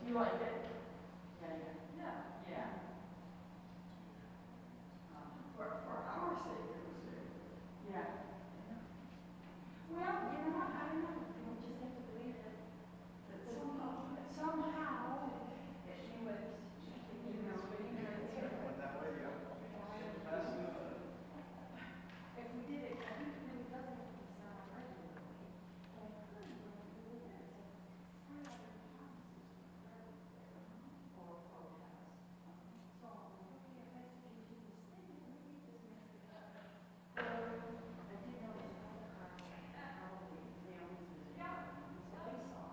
You like it? Yeah. For our sake, it was good. Yeah. Well, you know what? I don't know. You just have to believe that somehow she was, you know, Went that way, yeah. if we did it, I think it really does have to be sound regularly. But I couldn't when we were there. So 300 houses or protests. So, okay, if that's the case, you stay, maybe just mess it up. I did notice other cars, probably, they always was together. So they saw.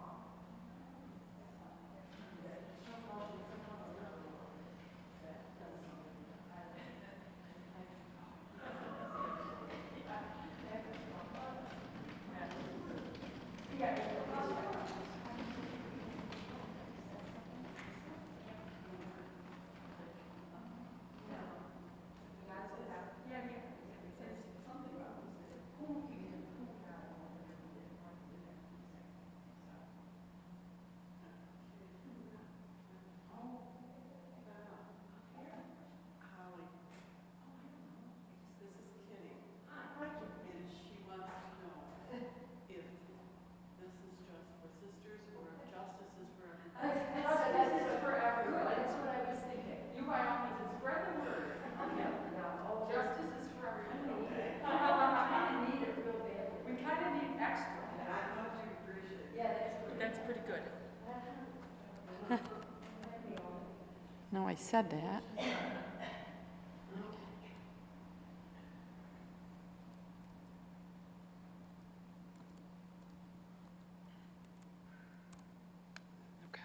That's pretty good. No, I said that. Okay.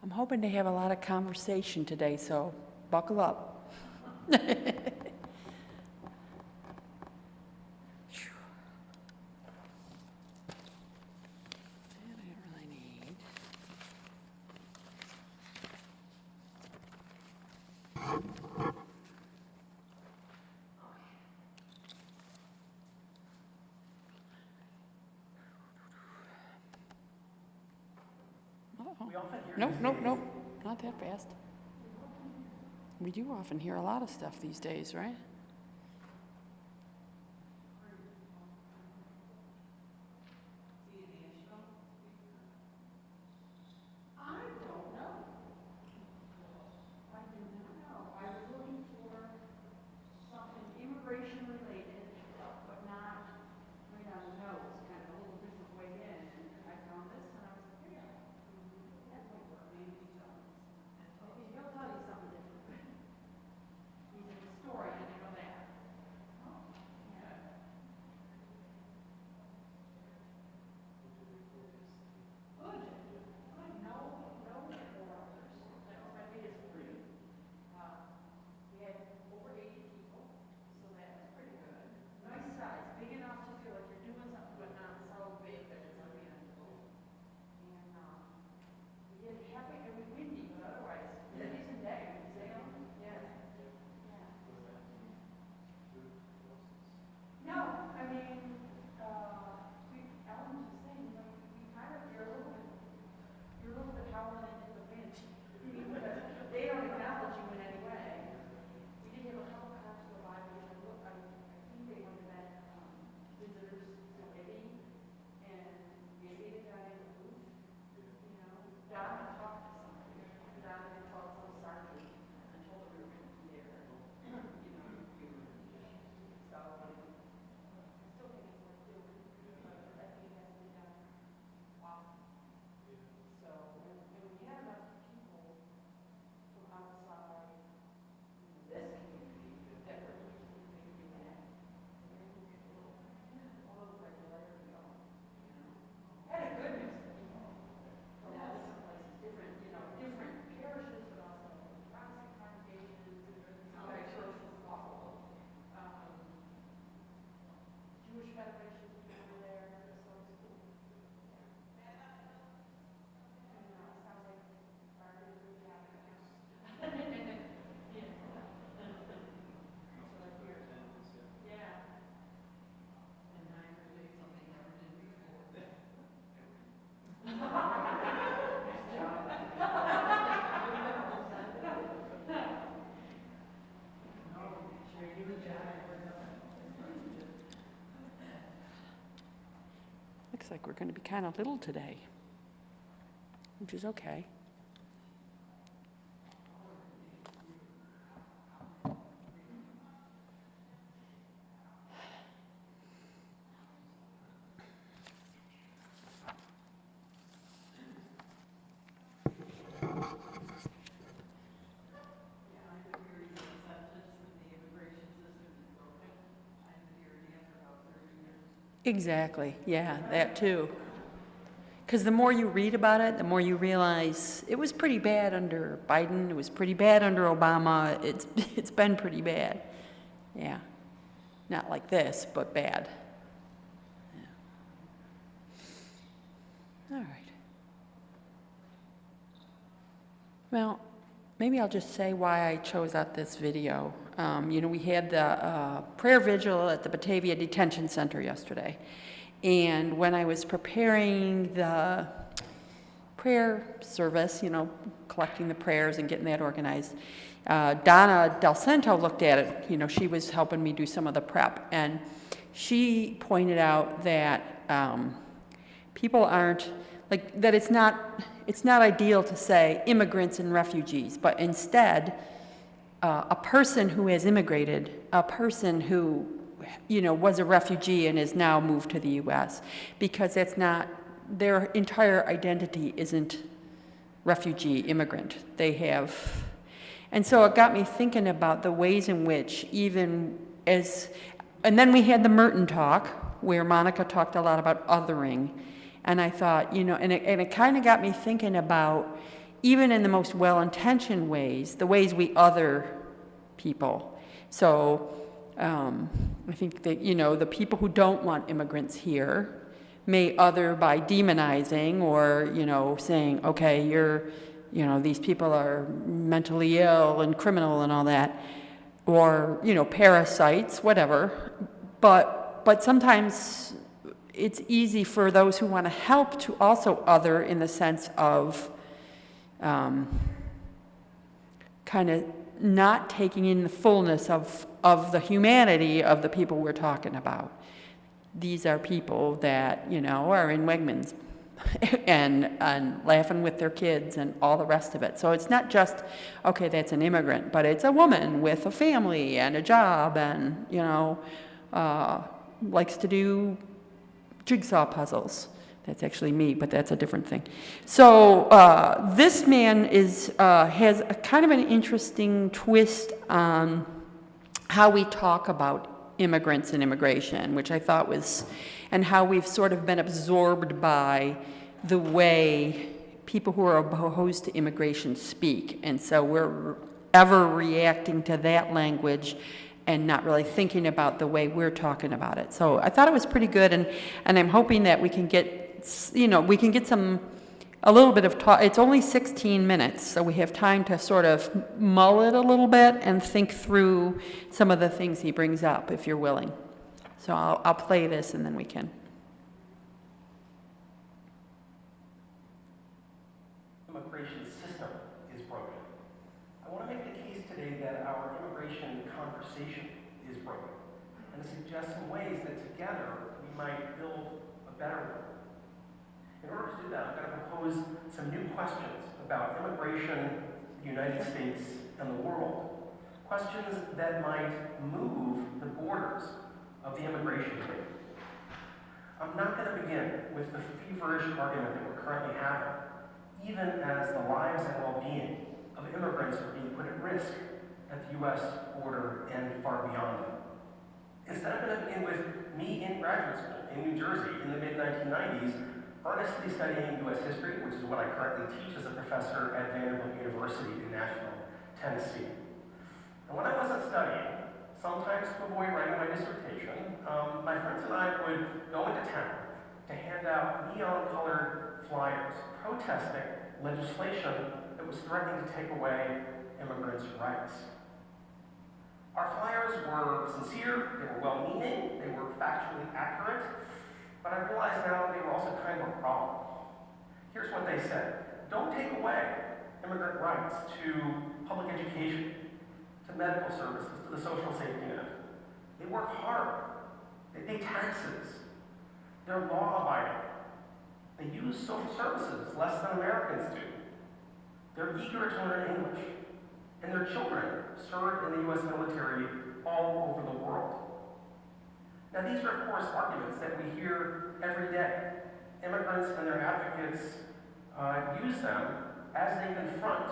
I'm hoping to have a lot of conversation today, so buckle up. Nope, not that fast. We do often hear a lot of stuff these days, right? Looks like we're going to be kind of little today, which is okay. Exactly, yeah, that too. Because the more you read about it, the more you realize it was pretty bad under Biden, it was pretty bad under Obama, it's been pretty bad. Yeah, not like this, but bad. Yeah. All right. Well, maybe I'll just say why I chose out this video. We had the prayer vigil at the Batavia Detention Center yesterday. And when I was preparing the prayer service, collecting the prayers and getting that organized, Donna Del Santo looked at it. She was helping me do some of the prep. And she pointed out that people aren't, that it's not ideal to say immigrants and refugees, but instead, a person who has immigrated, a person who, was a refugee and is now moved to the U.S., because that's not, their entire identity isn't refugee, immigrant. They have, and so it got me thinking about the ways in which and then we had the Merton talk, where Monica talked a lot about othering, and I thought, and it kind of got me thinking about, even in the most well-intentioned ways, the ways we other people. So I think that, the people who don't want immigrants here may other by demonizing or, saying, okay, these people are mentally ill and criminal and all that, or, parasites, whatever. But sometimes it's easy for those who want to help to also other in the sense of kind of not taking in the fullness of the humanity of the people we're talking about. These are people that, are in Wegmans and laughing with their kids and all the rest of it. So it's not just, okay, that's an immigrant, but it's a woman with a family and a job and, likes to do jigsaw puzzles. That's actually me, but that's a different thing. So this man has a kind of an interesting twist on how we talk about immigrants and immigration, which I thought was, and how we've sort of been absorbed by the way people who are opposed to immigration speak. And so we're ever reacting to that language and not really thinking about the way we're talking about it. So I thought it was pretty good, and I'm hoping that we can get, a little bit of talk. It's only 16 minutes, so we have time to sort of mull it a little bit and think through some of the things he brings up, if you're willing. So I'll play this and then we can. The immigration system is broken. I want to make the case today that our immigration conversation is broken, and to suggest some ways that together we might build a better one. In order to do that, I'm going to propose some new questions about immigration, the United States, and the world. Questions that might move the borders of the immigration debate. I'm not going to begin with the feverish argument that we're currently having, even as the lives and well-being of immigrants are being put at risk at the U.S. border and far beyond it. Instead, I'm going to begin with me in graduate school in New Jersey in the mid-1990s, earnestly studying U.S. history, which is what I currently teach as a professor at Vanderbilt University in Nashville, Tennessee. And when I wasn't studying, sometimes to avoid writing my dissertation, my friends and I would go into town to hand out neon-colored flyers protesting legislation that was threatening to take away immigrants' rights. Our flyers were sincere, they were well-meaning, they were factually accurate, but I realize now they were also kind of a problem. Here's what they said. Don't take away immigrant rights to public education, to medical services, to the social safety net. They work hard. They pay taxes. They're law-abiding. They use social services less than Americans do. They're eager to learn English, and their children serve in the U.S. military all over the world. Now, these are, of course, arguments that we hear every day. Immigrants and their advocates use them as they confront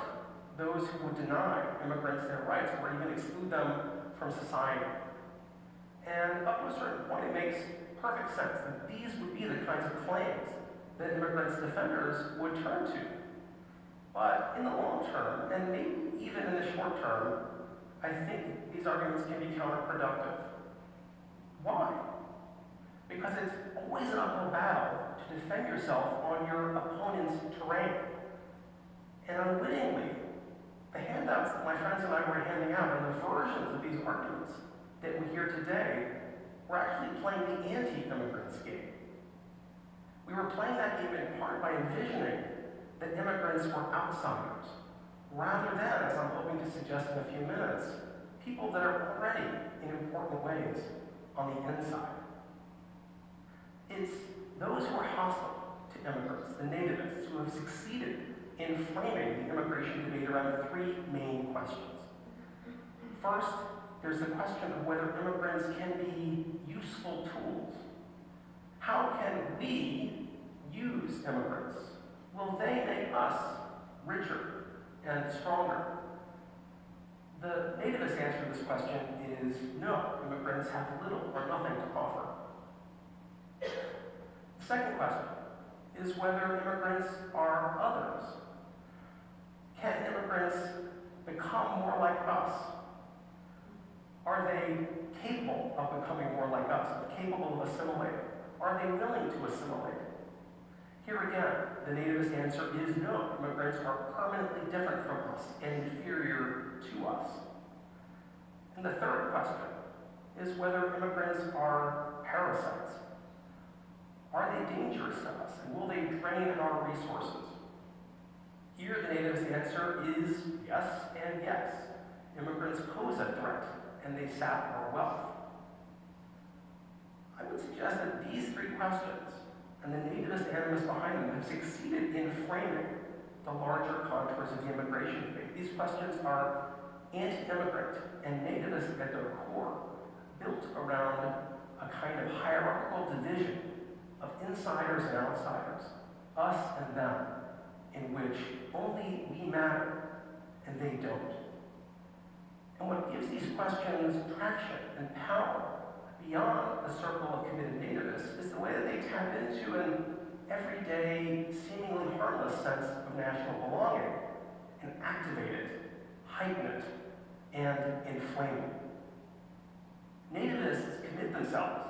those who would deny immigrants their rights or even exclude them from society. And up to a certain point, it makes perfect sense that these would be the kinds of claims that immigrants' defenders would turn to. But in the long term, and maybe even in the short term, I think these arguments can be counterproductive. Why? Because it's always an uphill battle to defend yourself on your opponent's terrain. And unwittingly, the handouts that my friends and I were handing out and the versions of these arguments that we hear today were actually playing the anti-immigrants game. We were playing that game in part by envisioning that immigrants were outsiders, rather than, as I'm hoping to suggest in a few minutes, people that are already, in important ways, on the inside. It's those who are hostile to immigrants, the nativists, who have succeeded in framing the immigration debate around three main questions. First, there's the question of whether immigrants can be useful tools. How can we use immigrants? Will they make us richer and stronger? The nativist answer to this question is no. Immigrants have little or nothing to offer. The second question is whether immigrants are others. Can immigrants become more like us? Are they capable of becoming more like us, capable of assimilating? Are they willing to assimilate? Here again, the nativist answer is no. Immigrants are permanently different from us and inferior to us. And the third question is whether immigrants are parasites. Are they dangerous to us, and will they drain our resources? Here, the nativist answer is yes and yes. Immigrants pose a threat, and they sap our wealth. I would suggest that these three questions, and the nativist animus behind them, have succeeded in framing the larger contours of the immigration debate. These questions are anti-immigrant and nativist at their core, built around a kind of hierarchical division of insiders and outsiders, us and them, in which only we matter and they don't. And what gives these questions traction and power beyond the circle of committed nativists is the way that they tap into an everyday, seemingly harmless sense of national belonging and activate it, heighten it, and inflame it. Nativists commit themselves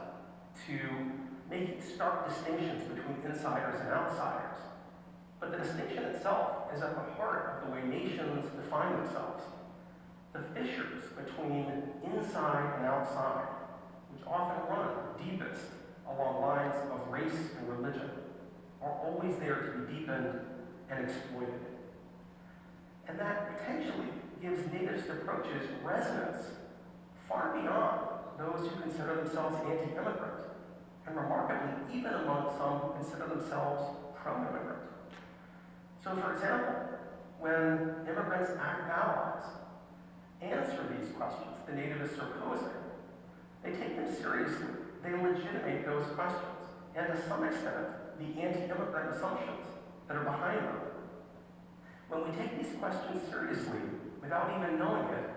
to making stark distinctions between insiders and outsiders, but the distinction itself is at the heart of the way nations define themselves. The fissures between inside and outside, which often run deepest along lines of race and religion, are always there to be deepened and exploited. And that potentially gives nativist approaches resonance far beyond those who consider themselves anti-immigrant, and remarkably, even among some who consider themselves pro-immigrant. So, for example, when immigrants act allies answer these questions the nativists are posing, they take them seriously. They legitimate those questions, and to some extent, the anti-immigrant assumptions that are behind them. When we take these questions seriously, without even knowing it,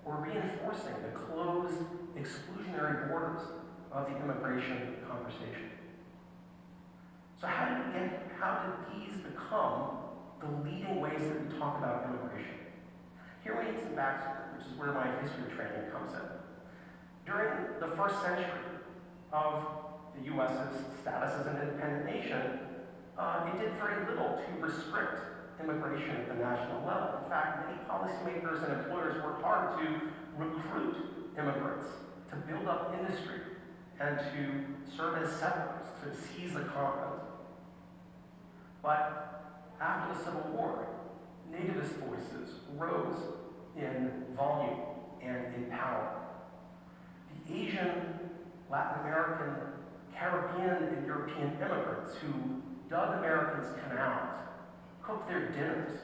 we're reinforcing the closed, exclusionary borders of the immigration conversation. So how did these become the leading ways that we talk about immigration? Here we need some backstory, which is where my history training comes in. During the first century of the U.S.'s status as an independent nation, it did very little to restrict immigration at the national level. In fact, many policymakers and employers worked hard to recruit immigrants, to build up industry, and to serve as settlers, to seize the continent. But after the Civil War, nativist voices rose in volume and in power. The Asian, Latin American, Caribbean, and European immigrants who dug Americans' canals, cooked their dinners,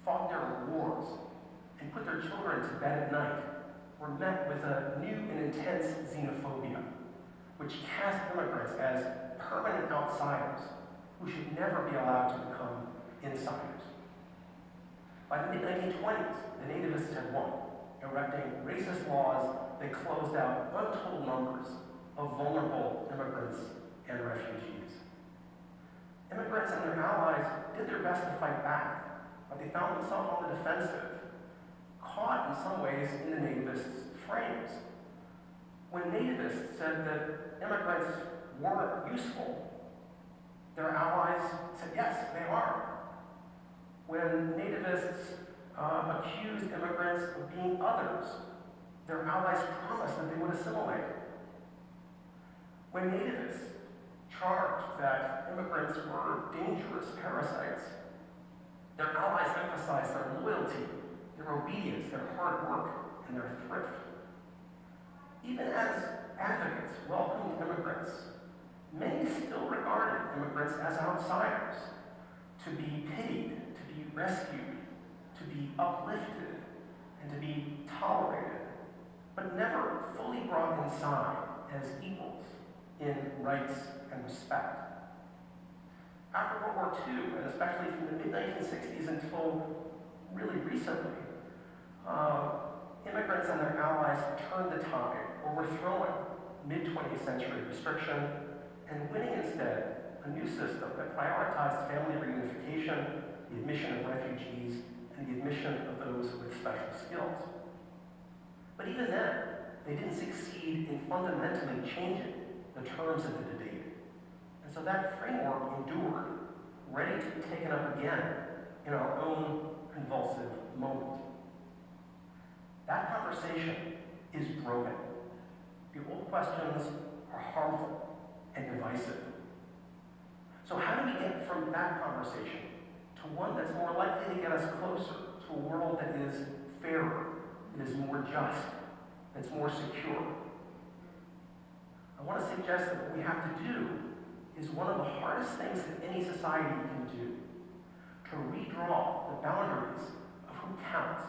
fought their wars, and put their children to bed at night were met with a new and intense xenophobia, which cast immigrants as permanent outsiders who should never be allowed to become insiders. By the mid-1920s, the nativists had won, erecting racist laws that closed out untold numbers of vulnerable immigrants and refugees. Immigrants and their allies did their best to fight back, but they found themselves on the defensive, caught in some ways in the nativists' frames. When nativists said that immigrants weren't useful, their allies said, yes, they are. When nativists accused immigrants of being others, their allies promised that they would assimilate. When nativists charged that immigrants were dangerous parasites, their allies emphasized their loyalty, their obedience, their hard work, and their thrift. Even as advocates welcomed immigrants, many still regarded immigrants as outsiders, to be pitied, to be rescued, to be uplifted, and to be tolerated, but never fully brought inside as equals in rights and respect. After World War II, and especially from the mid-1960s until really recently, immigrants and their allies turned the tide, overthrowing mid-20th century restriction and winning instead a new system that prioritized family reunification, the admission of refugees, and the admission of those with special skills. But even then, they didn't succeed in fundamentally changing the terms of the debate. And so that framework endured, ready to be taken up again in our own convulsive moment. That conversation is broken. The old questions are harmful and divisive. So how do we get from that conversation to one that's more likely to get us closer to a world that is fairer, that is more just, that's more secure? I want to suggest that what we have to do is one of the hardest things that any society can do, to redraw the boundaries of who counts,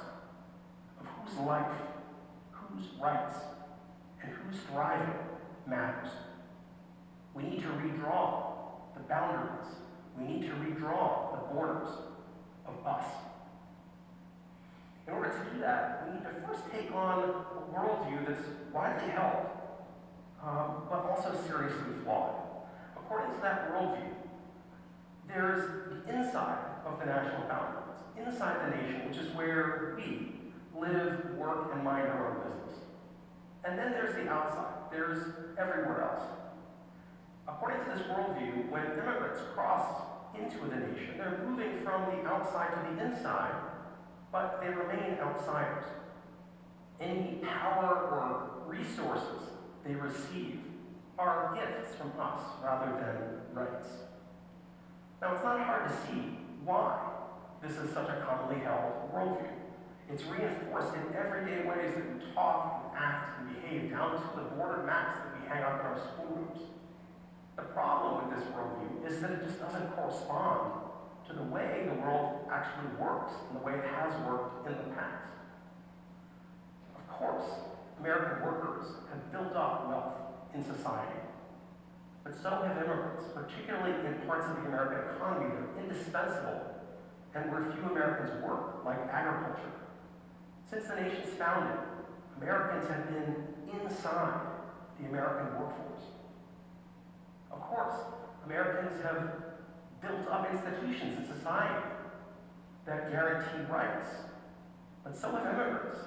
of whose life, whose rights, and whose thriving matters. We need to redraw the boundaries. We need to redraw the borders of us. In order to do that, we need to first take on a worldview that's widely held, but also seriously flawed. According to that worldview, there's the inside of the national boundaries, inside the nation, which is where we live, work, and mind our own business. And then there's the outside. There's everywhere else. According to this worldview, when immigrants cross into the nation, they're moving from the outside to the inside, but they remain outsiders. Any power or resources they receive are gifts from us rather than rights. Now, it's not hard to see why this is such a commonly held worldview. It's reinforced in everyday ways that we talk and act and behave, down to the border maps that we hang up in our schoolrooms. The problem with this worldview is that it just doesn't correspond to the way the world actually works and the way it has worked in the past. Of course, American workers have built up wealth in society, but so have immigrants, particularly in parts of the American economy that are indispensable and where few Americans work, like agriculture. Since the nation's founding, Americans have been inside the American workforce. Of course, Americans have built up institutions in society that guarantee rights, but so have immigrants.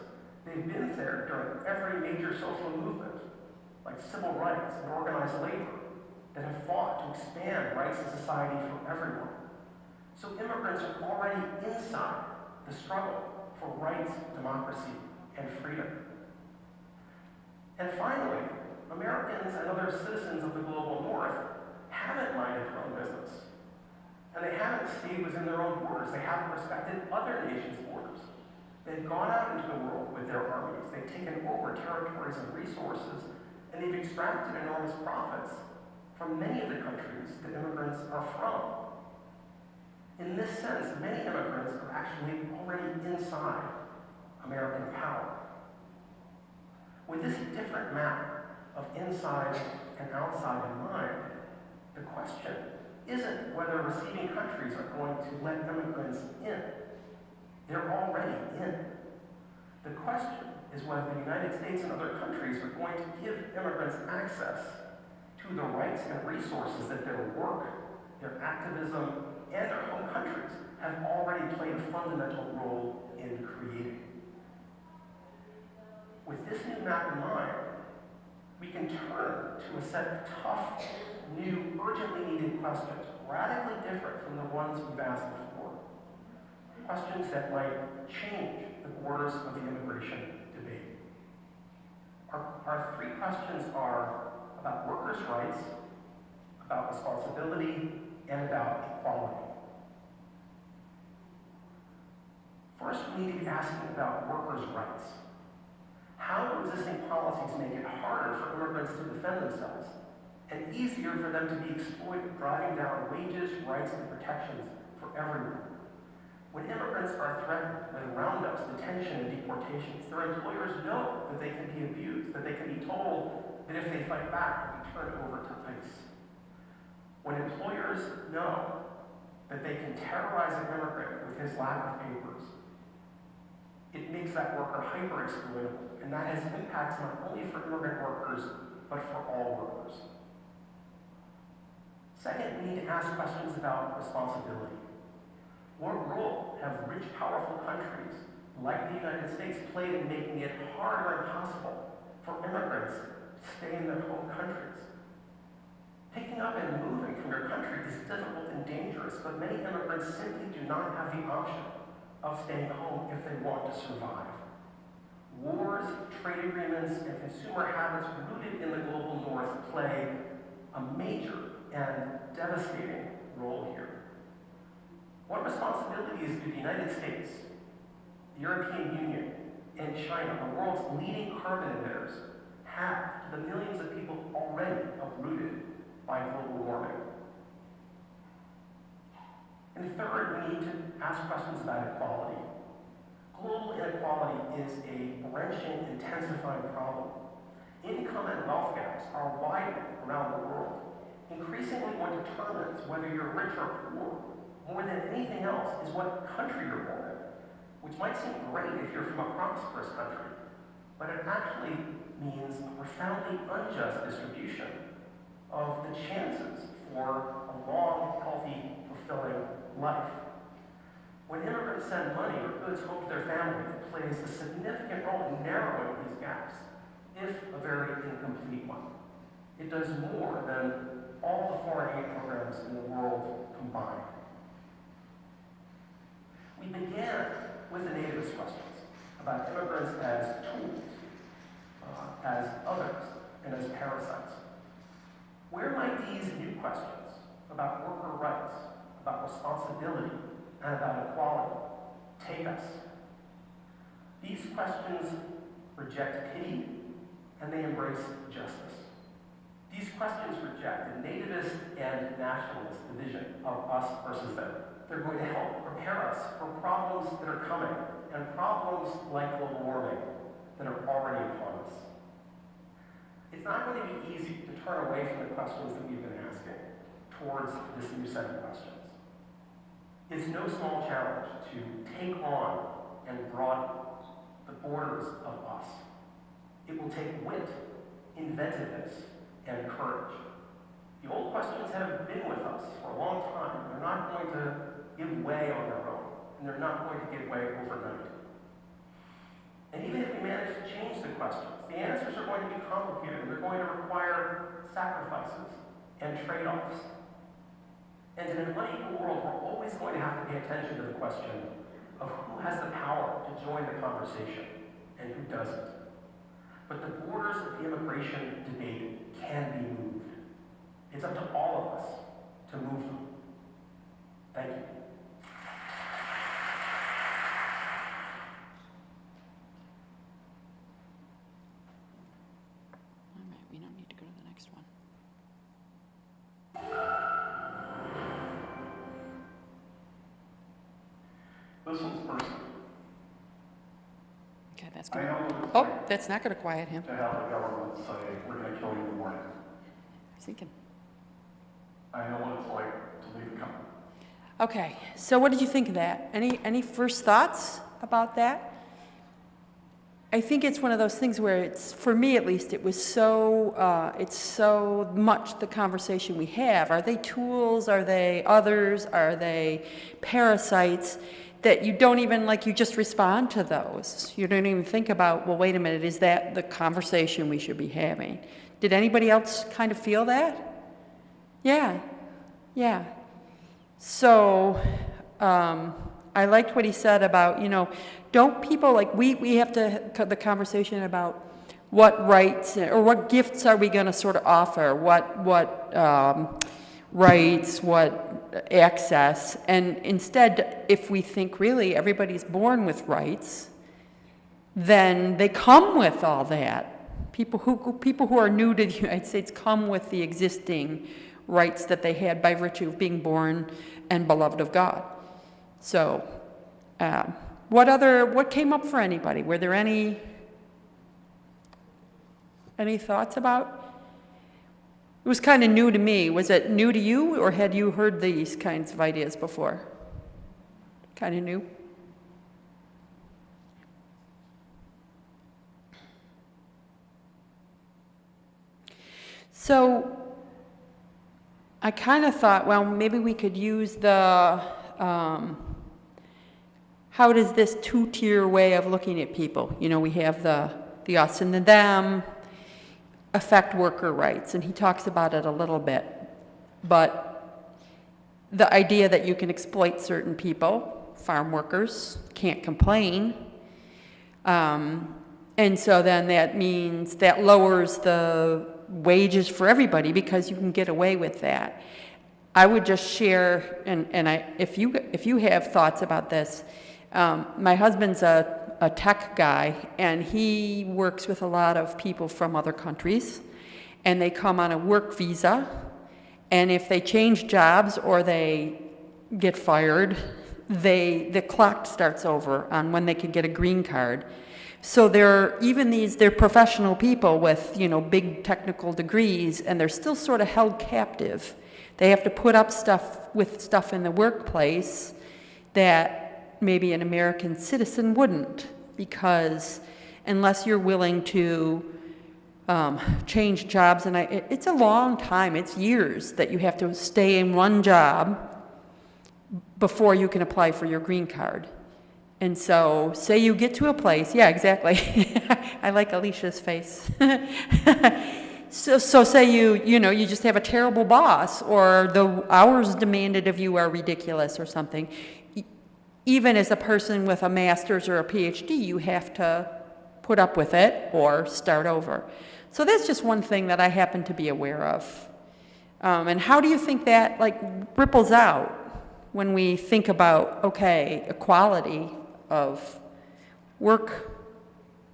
They've been there during every major social movement, like civil rights and organized labor, that have fought to expand rights in society for everyone. So immigrants are already inside the struggle for rights, democracy, and freedom. And finally, Americans and other citizens of the global north haven't minded their own business. And they haven't stayed within their own borders. They haven't respected other nations' borders. They've gone out into the world with their armies. They've taken over territories and resources, and they've extracted enormous profits from many of the countries that immigrants are from. In this sense, many immigrants are actually already inside American power. With this different map of inside and outside in mind, the question isn't whether receiving countries are going to let immigrants in. They're already in. The question is whether the United States and other countries are going to give immigrants access to the rights and resources that their work, their activism, and their home countries have already played a fundamental role in creating. With this new map in mind, we can turn to a set of tough, new, urgently needed questions, radically different from the ones we've asked before. Questions that might change the borders of the immigration debate. Our three questions are about workers' rights, about responsibility, and about equality. First, we need to be asking about workers' rights. How do existing policies make it harder for immigrants to defend themselves and easier for them to be exploited, driving down wages, rights, and protections for everyone? When immigrants are threatened with roundups, detention, and deportations, their employers know that they can be abused, that they can be told that if they fight back, they'll be turned over to ICE. When employers know that they can terrorize an immigrant with his lack of papers, it makes that worker hyper-exploitable, and that has impacts not only for immigrant workers, but for all workers. Second, we need to ask questions about responsibility. What role have rich, powerful countries, like the United States, played in making it harder and impossible for immigrants to stay in their home countries? Picking up and moving from your country is difficult and dangerous, but many immigrants simply do not have the option of staying home if they want to survive. Wars, trade agreements, and consumer habits rooted in the global north play a major and devastating role here. What responsibilities do the United States, the European Union, and China, the world's leading carbon emitters, have to the millions of people already uprooted by global warming? And third, we need to ask questions about equality. Global inequality is a wrenching, intensifying problem. Income and wealth gaps are widening around the world. Increasingly, what determines whether you're rich or poor, more than anything else, is what country you're born in, which might seem great if you're from a prosperous country, but it actually means a profoundly unjust distribution of the chances for a long, healthy, fulfilling life. When immigrants send money or goods home to their family, it plays a significant role in narrowing these gaps, if a very incomplete one. It does more than all the foreign aid programs in the world combined. We began with the nativist questions about immigrants as tools, as others, and as parasites. Where might these new questions about worker rights, about responsibility, and about equality take us? These questions reject pity, and they embrace justice. These questions reject the nativist and nationalist division of us versus them. They're going to help prepare us for problems that are coming, and problems like global warming that are already upon us. It's not going to be easy to turn away from the questions that we've been asking towards this new set of questions. It's no small challenge to take on and broaden the borders of us. It will take wit, inventiveness, and courage. The old questions have been with us for a long time. They're not going to give way on their own, and they're not going to give way overnight. And even if we manage to change the questions, the answers are going to be complicated. They're going to require sacrifices and trade-offs. And in an unequal world, we're always going to have to pay attention to the question of who has the power to join the conversation and who doesn't. But the borders of the immigration debate can be moved. It's up to all of us to move them. Thank you. All right, we don't need to go to the next one. This one's personal. Okay, that's I good. know what it's Oh, like that's not going to quiet him. to have the government say, we're going to kill you in the morning. I was thinking. I know what it's like to leave a company. Okay, so what did you think of that? Any first thoughts about that? I think it's one of those things where it's, for me at least, it was it's so much the conversation we have. Are they tools? Are they others? Are they parasites? That you don't even, like, you just respond to those. You don't even think about, well, wait a minute, is that the conversation we should be having? Did anybody else kind of feel that? Yeah. So, I liked what he said about, don't people, like, we have to cut the conversation about what rights or what gifts are we going to sort of offer, what rights, what access, and instead, if we think really everybody's born with rights, then they come with all that. People who are new to the United States come with the existing rights that they had by virtue of being born and beloved of God. So, what came up for anybody? Were there any thoughts about? It was kind of new to me. Was it new to you, or had you heard these kinds of ideas before? Kind of new? So, I kind of thought, well, maybe we could use the, how does this two-tier way of looking at people? We have the us and the them, affect worker rights, and he talks about it a little bit. But the idea that you can exploit certain people, farm workers, can't complain, and so then that means that lowers the wages for everybody because you can get away with that. I would just share, if you have thoughts about this, my husband's a tech guy, and he works with a lot of people from other countries, and they come on a work visa, and if they change jobs or they get fired, the clock starts over on when they can get a green card. So they're professional people with, big technical degrees, and they're still sort of held captive. They have to put up with stuff in the workplace that maybe an American citizen wouldn't, because unless you're willing to change jobs, and it's a long time, it's years that you have to stay in one job before you can apply for your green card. And so, say you get to a place, yeah, exactly. I like Alicia's face. So say you just have a terrible boss, or the hours demanded of you are ridiculous or something. Even as a person with a master's or a PhD, you have to put up with it or start over. So that's just one thing that I happen to be aware of. And how do you think that ripples out when we think about, okay, equality of work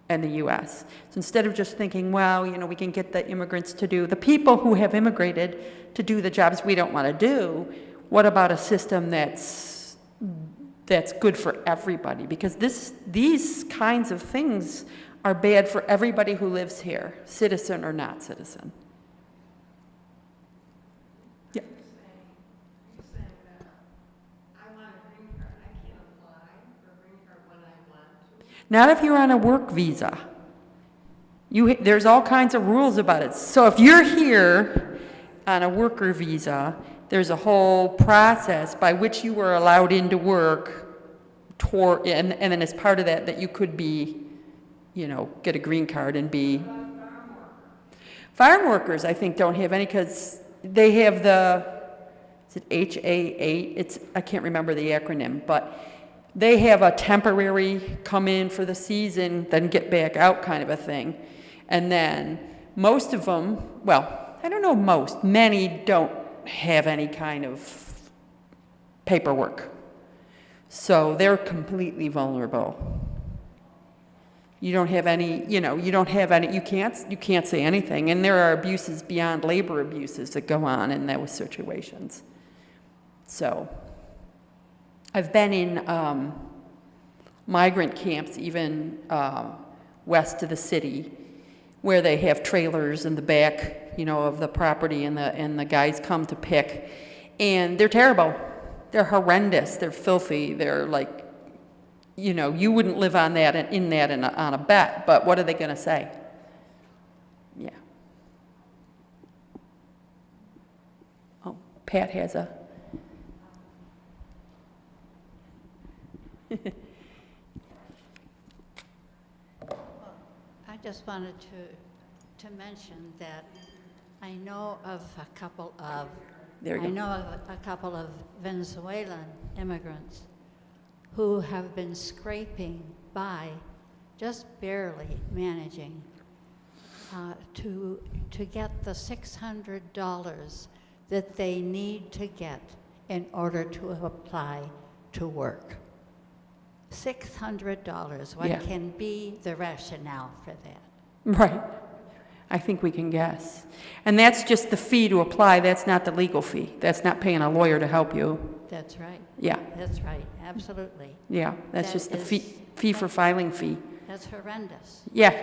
in the U.S. So instead of just thinking, well, we can get the immigrants to do, the people who have immigrated to do the jobs we don't want to do, what about a system that's good for everybody? Because these kinds of things are bad for everybody who lives here, citizen or not citizen. Yeah. You're saying that I want a green card. I can't apply for a green card when I want to. Not if you're on a work visa. There's all kinds of rules about it. So if you're here on a worker visa, there's a whole process by which you were allowed into work, and then as part of that you could be, get a green card and be. Farm workers, I think, don't have any, because they have is it HA8? I can't remember the acronym, but they have a temporary come in for the season, then get back out kind of a thing. And then most of them, well, I don't know many don't have any kind of paperwork. So they're completely vulnerable. You don't have any, you can't say anything. And there are abuses beyond labor abuses that go on in those situations. So I've been in migrant camps, even west of the city, where they have trailers in the back, you know, of the property, and the guys come to pick, and they're terrible. They're horrendous. They're filthy. They're like, you know, you wouldn't live on that on a bet. But what are they going to say? Yeah. Oh, Pat has a. I just wanted to mention that I know of a couple of Venezuelan immigrants who have been scraping by, just barely managing to get the $600 that they need to get in order to apply to work. $600. What Yeah. can be the rationale for that? Right. I think we can guess. And that's just the fee to apply. That's not the legal fee. That's not paying a lawyer to help you. That's right. Yeah. That's right. Absolutely. Yeah. That's That just the is- fee for filing fee. That's horrendous. Yeah.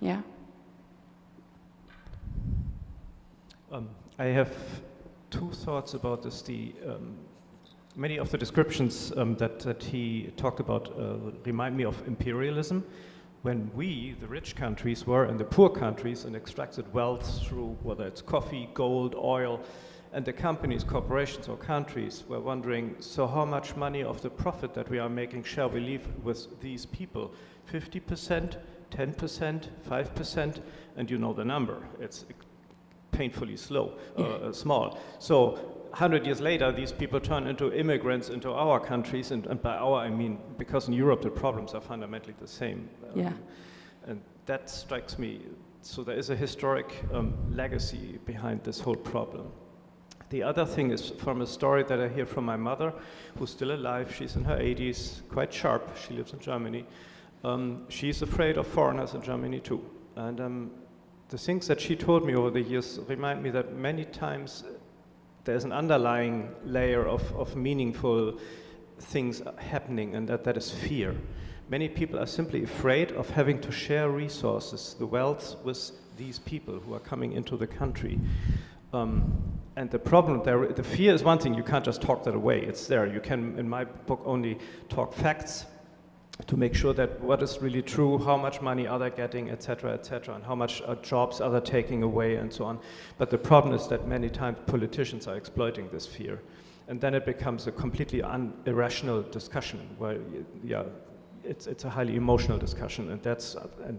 Yeah. I have two thoughts about this. Many of the descriptions that he talked about remind me of imperialism, when we, the rich countries, were in the poor countries and extracted wealth through whether it's coffee, gold, oil, and the companies, corporations, or countries were wondering, so how much money of the profit that we are making shall we leave with these people? 50%, 10%, 5%, and you know the number. It's painfully small. So 100 years later, these people turn into immigrants into our countries, and by our, I mean, because in Europe the problems are fundamentally the same. Yeah. And that strikes me. So there is a historic legacy behind this whole problem. The other thing is from a story that I hear from my mother, who's still alive. She's in her 80s, quite sharp. She lives in Germany. She's afraid of foreigners in Germany too. And the things that she told me over the years remind me that many times there's an underlying layer of meaningful things happening, and that is fear. Many people are simply afraid of having to share resources, the wealth, with these people who are coming into the country. And the problem there, the fear is one thing, you can't just talk that away, it's there. You can, in my book, only talk facts to make sure that what is really true, how much money are they getting, et cetera, and how much jobs are they taking away, and so on. But the problem is that many times politicians are exploiting this fear. And then it becomes a completely irrational discussion where, it's a highly emotional discussion, and that's,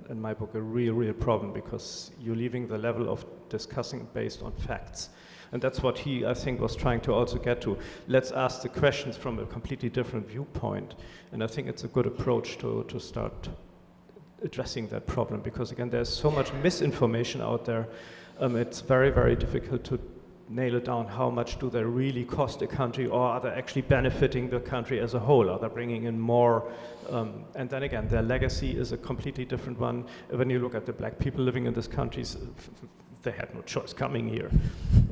in my book, a real problem, because you're leaving the level of discussing based on facts. And that's what he, I think, was trying to also get to. Let's ask the questions from a completely different viewpoint. And I think it's a good approach to start addressing that problem, because again, there's so much misinformation out there. It's very, very difficult to nail it down. How much do they really cost a country, or are they actually benefiting the country as a whole? Are they bringing in more? And then again, their legacy is a completely different one. When you look at the black people living in these countries, they had no choice coming here.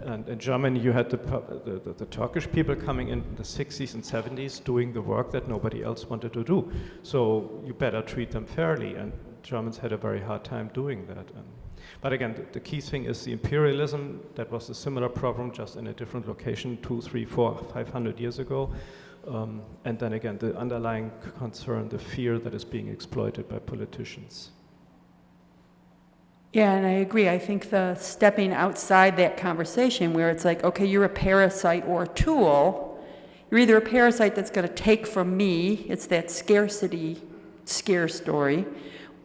And in Germany, you had the Turkish people coming in the 60s and 70s doing the work that nobody else wanted to do. So you better treat them fairly, and Germans had a very hard time doing that. But again, the key thing is the imperialism. That was a similar problem, just in a different location 200, 300, 400, 500 years ago. And then again, the underlying concern, the fear that is being exploited by politicians. Yeah, and I agree. I think the stepping outside that conversation where it's like, okay, you're a parasite or a tool. You're either a parasite that's going to take from me, it's that scarcity scare story,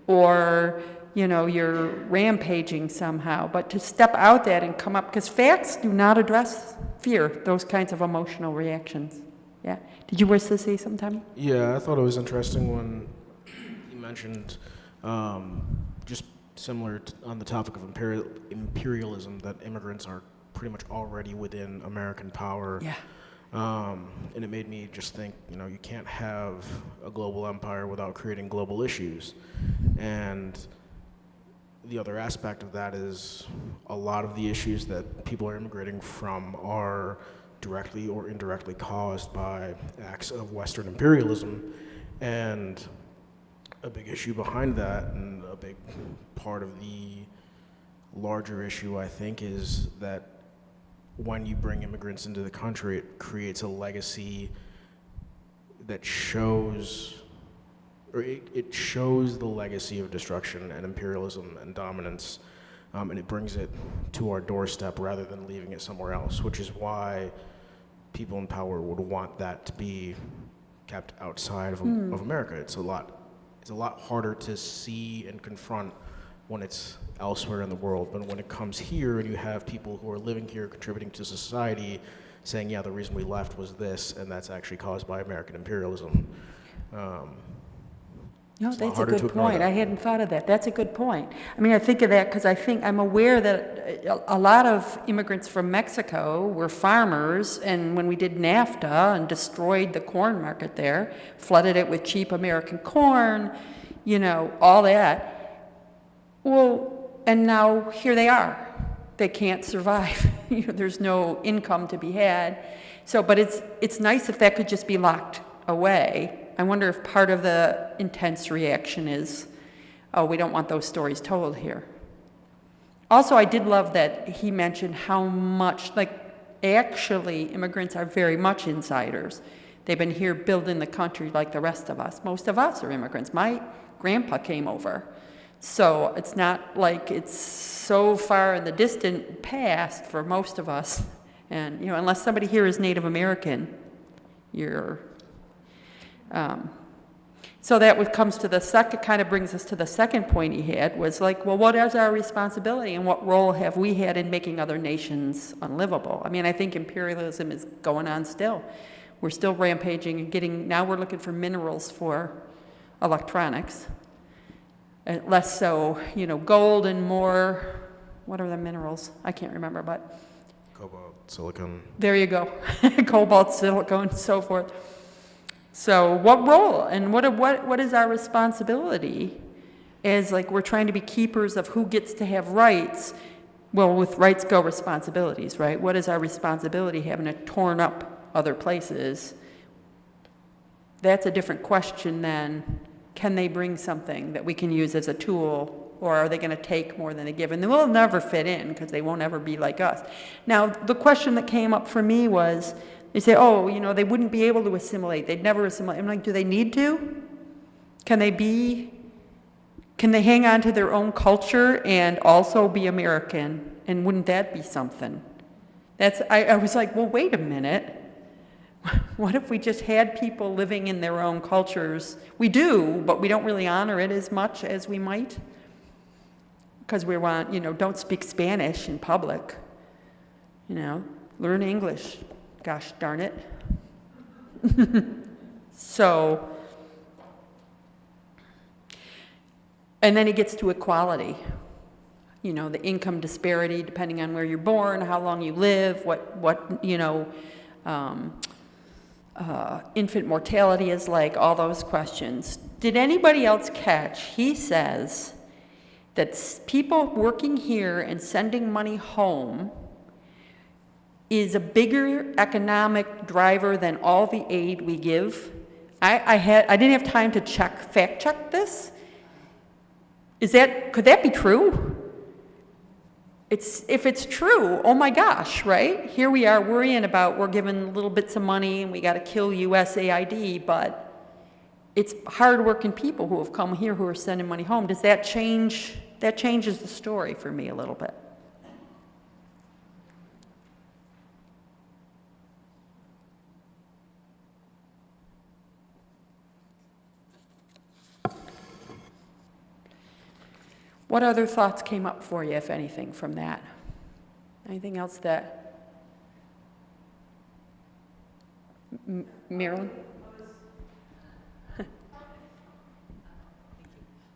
or, you know, you're rampaging somehow. But to step out that and come up, because facts do not address fear, those kinds of emotional reactions. Yeah. Did you wish to say something? Yeah, I thought it was interesting when you mentioned just similar on the topic of imperialism, that immigrants are pretty much already within American power. Yeah. And it made me just think, you know, you can't have a global empire without creating global issues. And the other aspect of that is a lot of the issues that people are immigrating from are directly or indirectly caused by acts of Western imperialism. And a big issue behind that, and a big part of the larger issue, I think, is that when you bring immigrants into the country, it creates a legacy that shows, or it shows the legacy of destruction and imperialism and dominance, and it brings it to our doorstep rather than leaving it somewhere else, which is why people in power would want that to be kept outside of America. It's a lot harder to see and confront when it's elsewhere in the world, but when it comes here and you have people who are living here contributing to society saying, yeah, the reason we left was this, and that's actually caused by American imperialism. No, It's a lot that's a harder to good ignore point. that. I hadn't thought of that. That's a good point. I mean, I think of that because I'm aware that a lot of immigrants from Mexico were farmers, and when we did NAFTA and destroyed the corn market there, flooded it with cheap American corn, all that. Well, and now here they are. They can't survive. There's no income to be had. So, but it's nice if that could just be locked away. I wonder if part of the intense reaction is, oh, we don't want those stories told here. Also, I did love that he mentioned how much, actually, immigrants are very much insiders. They've been here building the country like the rest of us. Most of us are immigrants. My grandpa came over. So it's not like it's so far in the distant past for most of us. And, unless somebody here is Native American, you're... So that comes to the second, kind of brings us to the second point he had, was well, what is our responsibility and what role have we had in making other nations unlivable? I mean, I think imperialism is going on still. We're still rampaging and now we're looking for minerals for electronics. Less so, gold and more, what are the minerals? I can't remember, but. Cobalt, silicon. There you go. Cobalt, silicon, and so forth. So what role and what is our responsibility as we're trying to be keepers of who gets to have rights? Well, with rights go responsibilities, right? What is our responsibility having to torn up other places? That's a different question than can they bring something that we can use as a tool, or are they going to take more than they give? And they will never fit in because they won't ever be like us. Now, the question that came up for me was, they say, oh, they wouldn't be able to assimilate. They'd never assimilate. I'm like, do they need to? Can they hang on to their own culture and also be American? And wouldn't that be something? I was like, well, wait a minute. What if we just had people living in their own cultures? We do, but we don't really honor it as much as we might. Because we want, don't speak Spanish in public. Learn English. Gosh darn it. So, and then he gets to equality. The income disparity depending on where you're born, how long you live, what infant mortality is like, all those questions. Did anybody else catch? He says that people working here and sending money home is a bigger economic driver than all the aid we give. I didn't have time to fact check this. Could that be true? If it's true, oh my gosh, right? Here we are worrying about we're giving little bits of money and we got to kill USAID, but it's hardworking people who have come here who are sending money home. Does that change? That changes the story for me a little bit. What other thoughts came up for you, if anything, from that? Anything else that... Marilyn?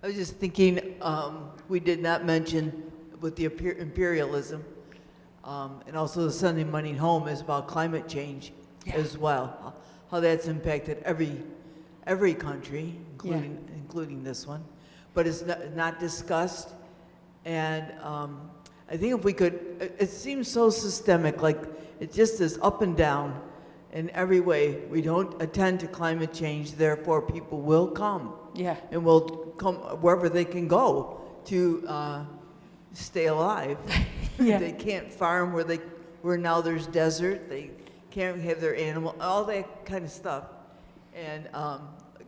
I was just thinking, we did not mention with the imperialism, and also the sending money home is about climate change as well. How that's impacted every country, including this one. But it's not discussed, and I think if we could, it seems so systemic, like it just is up and down, in every way. We don't attend to climate change, therefore people will come. Yeah. And will come wherever they can go to stay alive. Yeah. They can't farm where now there's desert. They can't have their animal, all that kind of stuff. And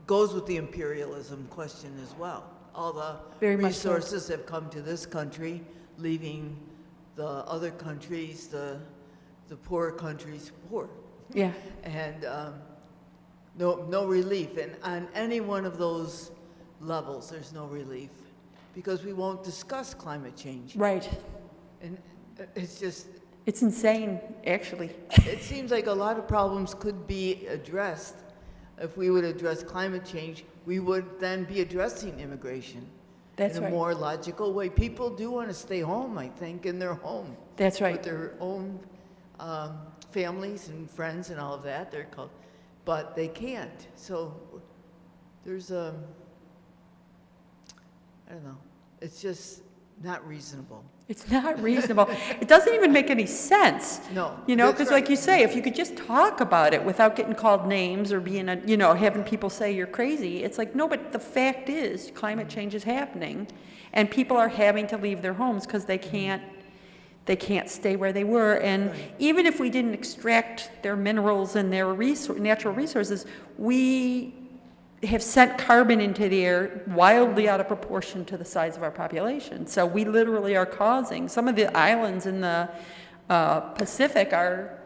goes with the imperialism question as well. All the Very much so. resources have come to this country, leaving the other countries, the poorer countries, poor. Yeah. And no relief. And on any one of those levels, there's no relief because we won't discuss climate change. Right. And it's just, It's insane, actually. it seems like a lot of problems could be addressed. If we would address climate change, we would then be addressing immigration. That's in a right. more logical way. People do want to stay home, I think, in their home. That's right. With their own families and friends and all of that. They're called, but they can't. So there's I don't know. It's just not reasonable. It's not reasonable. It doesn't even make any sense. No. You know, that's because right. like you say, if you could just talk about it without getting called names or being, having people say you're crazy, it's like, no, but the fact is climate change is happening and people are having to leave their homes because they can't stay where they were. And Right. even if we didn't extract their minerals and their natural resources, we have sent carbon into the air wildly out of proportion to the size of our population. So we literally are causing, some of the islands in the Pacific they're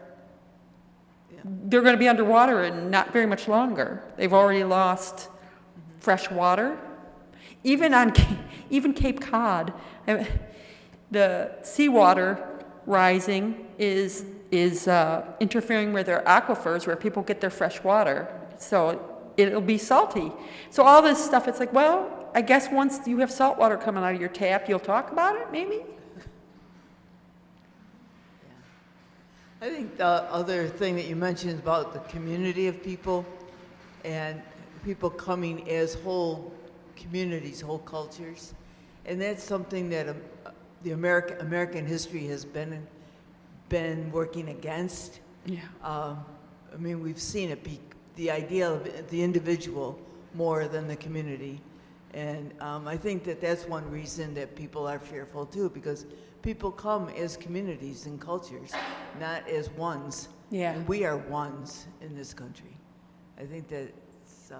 going to be underwater in not very much longer. They've already lost fresh water. Even Cape Cod, the seawater rising is interfering with their aquifers where people get their fresh water. So it'll be salty. So all this stuff, it's like, well, I guess once you have salt water coming out of your tap, you'll talk about it, maybe? I think the other thing that you mentioned is about the community of people and people coming as whole communities, whole cultures. And that's something that the American history has been working against. Yeah. I mean, we've seen it be the idea of the individual more than the community. And I think that that's one reason that people are fearful too, because people come as communities and cultures, not as ones. Yeah. And we are ones in this country. I think that it's,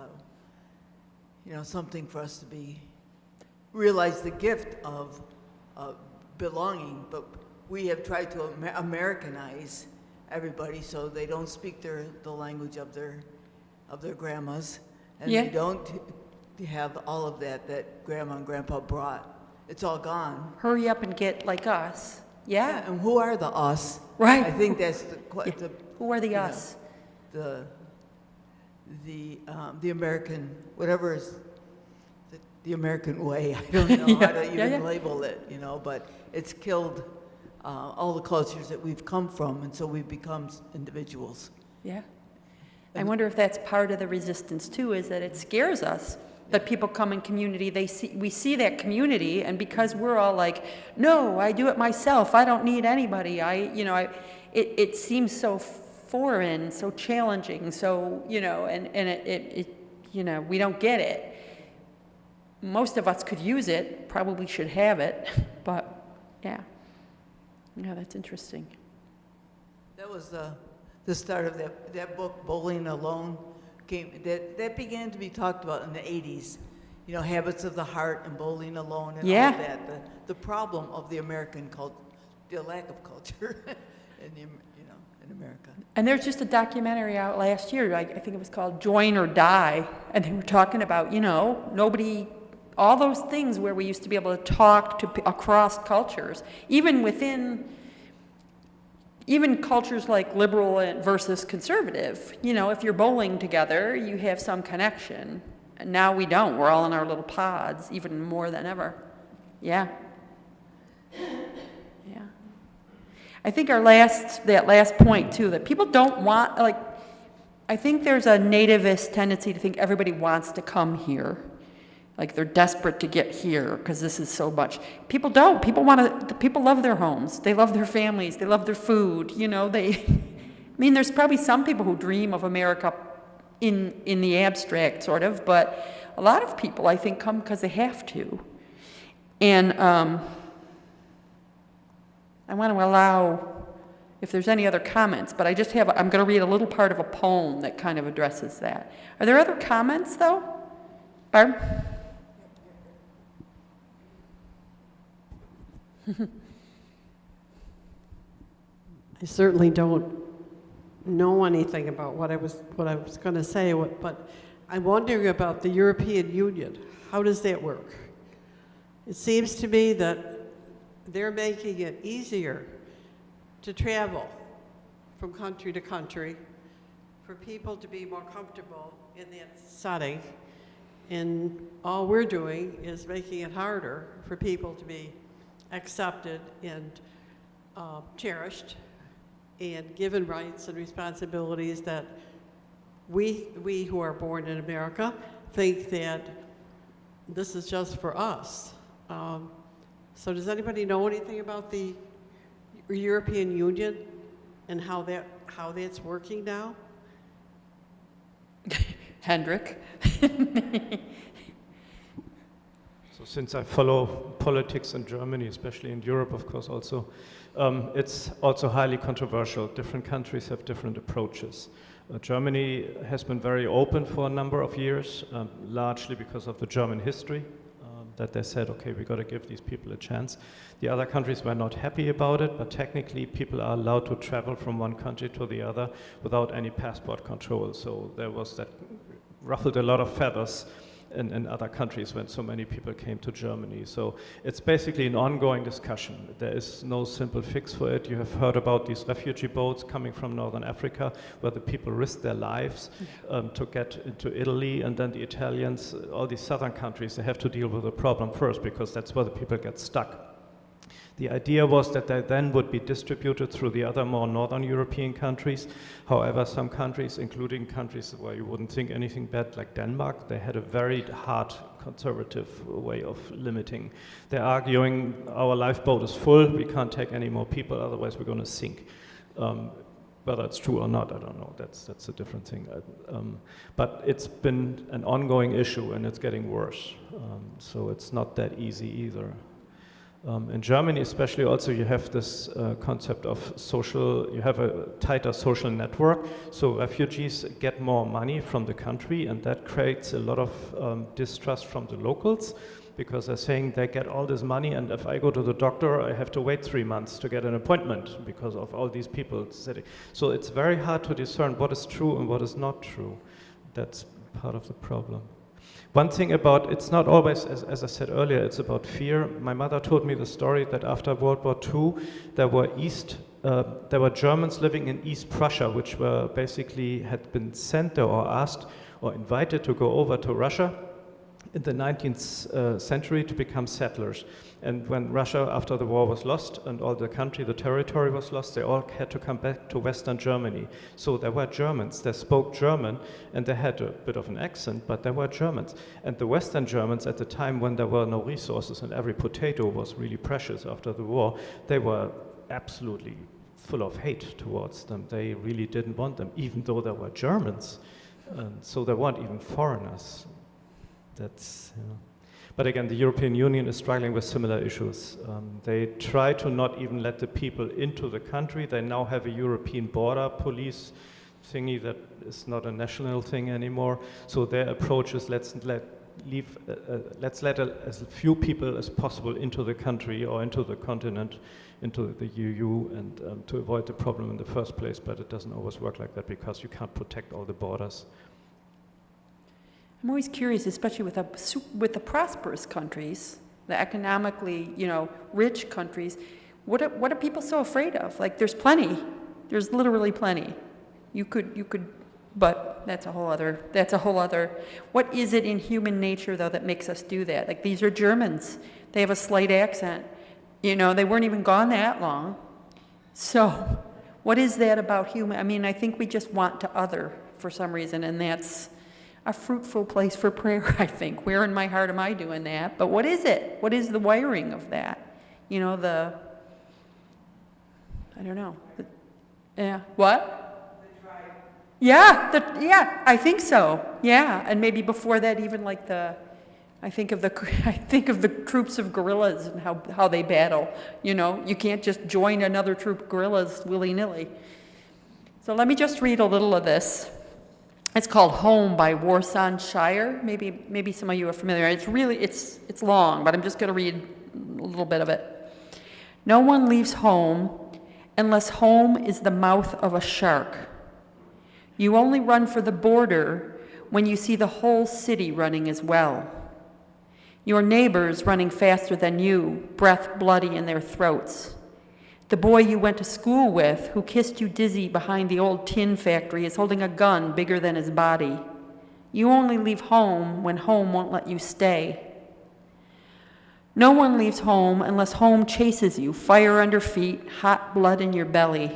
something for us to realize the gift of belonging, but we have tried to Americanize everybody so they don't speak the language of their grandmas, and Yeah. they don't have all of that grandma and grandpa brought. It's all gone. Hurry up and get like us. Yeah. And who are the us? Right. I think that's Yeah. Who are the us? The American, whatever is the American way. I don't know how to even label it, but it's killed all the cultures that we've come from, and so we've become individuals. Yeah. I wonder if that's part of the resistance too, is that it scares us that people come in community, we see that community, and because we're all like, no, I do it myself, I don't need anybody, it seems so foreign, so challenging, so, we don't get it. Most of us could use it, probably should have it, but yeah, that's interesting. That was the start of that book, Bowling Alone, that began to be talked about in the 80s. Habits of the heart and bowling alone and all of that. The problem of the American culture, the lack of culture in America. And there's just a documentary out last year, I think it was called Join or Die, and they were talking about, nobody, all those things where we used to be able to talk across cultures, even cultures like liberal versus conservative. If you're bowling together, you have some connection. And now we don't. We're all in our little pods, even more than ever. Yeah. Yeah. I think that last point, too, that people don't want, I think there's a nativist tendency to think everybody wants to come here. Like they're desperate to get here because this is so much. People don't. People love their homes. They love their families. They love their food. I mean, there's probably some people who dream of America in the abstract, sort of, but a lot of people, I think, come because they have to. And I want to allow, if there's any other comments, but I'm going to read a little part of a poem that kind of addresses that. Are there other comments, though? Barb? I certainly don't know anything about what I was going to say, but I'm wondering about the European Union. How does that work? It seems to me that they're making it easier to travel from country to country, for people to be more comfortable in that setting, and all we're doing is making it harder for people to be accepted and cherished and given rights and responsibilities that we who are born in America think that this is just for us. So does anybody know anything about the European Union and how that's working now? Hendrik? So since I follow politics in Germany, especially in Europe, of course, also, it's also highly controversial. Different countries have different approaches. Germany has been very open for a number of years, largely because of the German history, that they said, okay, we got to give these people a chance. The other countries were not happy about it, but technically people are allowed to travel from one country to the other without any passport control. So there was that, ruffled a lot of feathers in other countries when so many people came to Germany. So it's basically an ongoing discussion. There is no simple fix for it. You have heard about these refugee boats coming from Northern Africa where the people risk their lives to get into Italy, and then the Italians, all these southern countries, they have to deal with the problem first because that's where the people get stuck. The idea was that they then would be distributed through the other more northern European countries. However, some countries, including countries where you wouldn't think anything bad, like Denmark, they had a very hard conservative way of limiting. They're arguing our lifeboat is full, we can't take any more people, otherwise we're going to sink. Whether it's true or not, I don't know. That's a different thing. But it's been an ongoing issue and it's getting worse. So it's not that easy either. In Germany especially also you have this concept of you have a tighter social network, so refugees get more money from the country, and that creates a lot of distrust from the locals, because they're saying they get all this money, and if I go to the doctor I have to wait 3 months to get an appointment because of all these people sitting. So it's very hard to discern what is true and what is not true. That's part of the problem. One thing about, it's not always, as I said earlier, it's about fear. My mother told me the story that after World War II, there were Germans living in East Prussia, which were basically had been sent there or asked or invited to go over to Russia in the 19th century to become settlers. And when Russia, after the war was lost and all the country, the territory was lost, they all had to come back to Western Germany. So there were Germans, they spoke German, and they had a bit of an accent, but they were Germans. And the Western Germans at the time when there were no resources and every potato was really precious after the war, they were absolutely full of hate towards them. They really didn't want them, even though they were Germans. And so they weren't even foreigners. That's, you know. But again, the European Union is struggling with similar issues. They try to not even let the people into the country. They now have a European border police thingy that is not a national thing anymore. So their approach is let's let as few people as possible into the country or into the continent, into the EU, and to avoid the problem in the first place. But it doesn't always work like that because you can't protect all the borders. I'm always curious, especially with the prosperous countries, the economically, rich countries. What are people so afraid of? Like, there's plenty. There's literally plenty. You could, but that's a whole other. What is it in human nature though that makes us do that? Like, these are Germans. They have a slight accent. They weren't even gone that long. So, what is that about human? I mean, I think we just want to other for some reason, and that's a fruitful place for prayer, I think. Where in my heart am I doing that? But what is it? What is the wiring of that? I don't know. Yeah, what? Yeah, I think so. Yeah, and maybe before that, even like I think of the troops of guerrillas and how they battle. You know, you can't just join another troop of guerrillas willy-nilly. So let me just read a little of this. It's called Home by Warsan Shire. Maybe some of you are familiar. It's long, but I'm just going to read a little bit of it. No one leaves home unless home is the mouth of a shark. You only run for the border when you see the whole city running as well. Your neighbors running faster than you, breath bloody in their throats. The boy you went to school with, who kissed you dizzy behind the old tin factory, is holding a gun bigger than his body. You only leave home when home won't let you stay. No one leaves home unless home chases you, fire under feet, hot blood in your belly.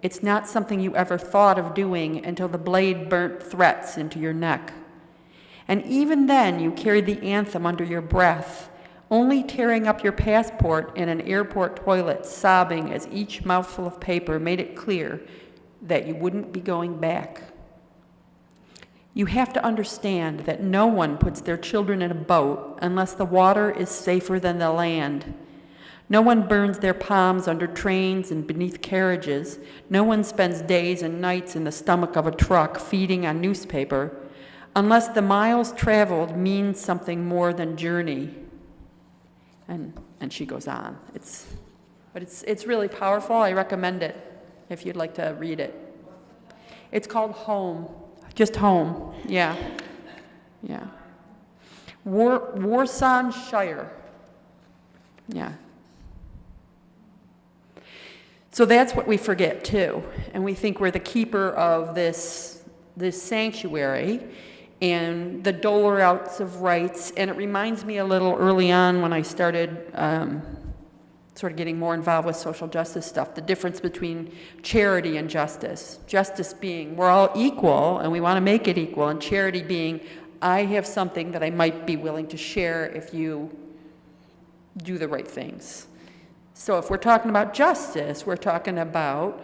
It's not something you ever thought of doing until the blade burnt threats into your neck. And even then, you carried the anthem under your breath, only tearing up your passport in an airport toilet, sobbing as each mouthful of paper made it clear that you wouldn't be going back. You have to understand that no one puts their children in a boat unless the water is safer than the land. No one burns their palms under trains and beneath carriages. No one spends days and nights in the stomach of a truck feeding on newspaper unless the miles traveled means something more than journey. And she goes on. It's really powerful. I recommend it if you'd like to read it. It's called Home. Just Home. Yeah. Warsan Shire. Yeah. So that's what we forget too, and we think we're the keeper of this sanctuary and the doler outs of rights. And it reminds me a little early on when I started sort of getting more involved with social justice stuff, the difference between charity and justice. Justice being we're all equal and we want to make it equal, and charity being I have something that I might be willing to share if you do the right things. So if we're talking about justice, we're talking about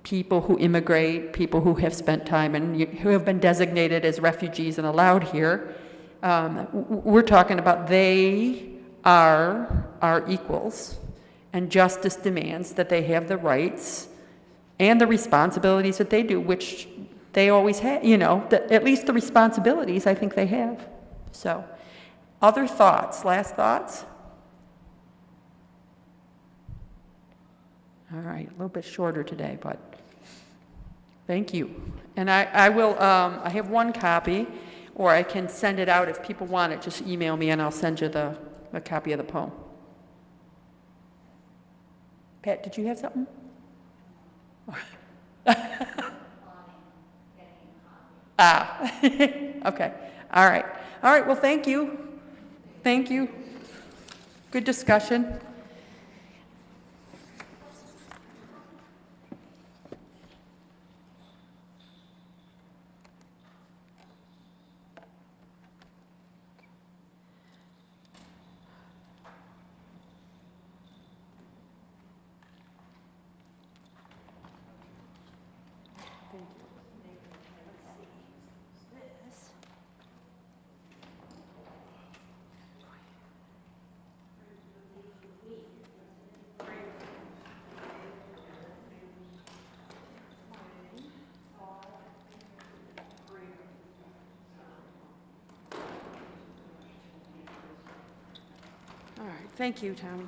people who immigrate, people who have spent time and who have been designated as refugees and allowed here. We're talking about they are our equals, and justice demands that they have the rights and the responsibilities that they do, which they always have, at least the responsibilities I think they have. So, other thoughts, last thoughts? All right, a little bit shorter today, but thank you. And I will, I have one copy, or I can send it out if people want it. Just email me and I'll send you the copy of the poem. Pat, did you have something? Okay. All right, well, thank you. Good discussion. All right, thank you, Tommy.